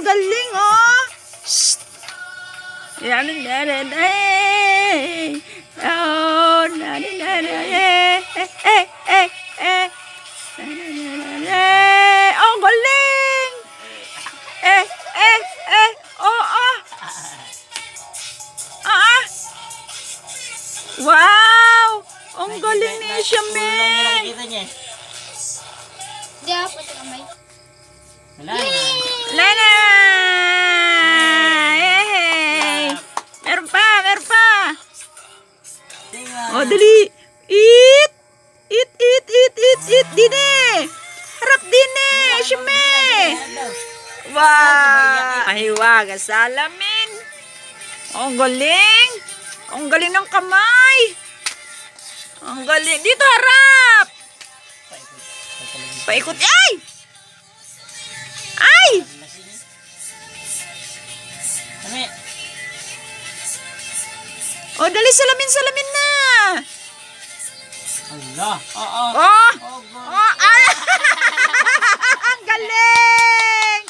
galing, oh. Shh. Yan, oh, oh, galing. Oh, oh. Wow! Ang galing ni siya, men. Di ako sa kamay. Wala na. Lana! Yay! Meron pa, meron pa. Oh, dali. Eat! Eat. Dine! Harap dine! Siyame! Wow! Mahiwaga salamin. Ang galing. Ang galing ng kamay. Ang galing. Dito harap. Paikot. Ay! Ay! Oh, dali salamin na. Allah. Oo. Oh! Oh! Ay! Ang galing!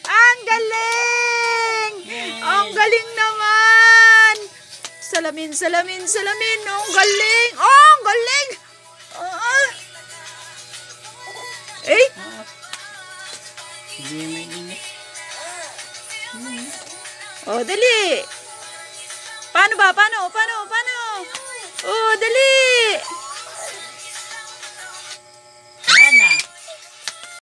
Ang galing! Ang galing naman! Salamin. Oh, ang galing! Oh, ang galing! Eh? Oh, dali! Paano ba? Paano? Oh, dali!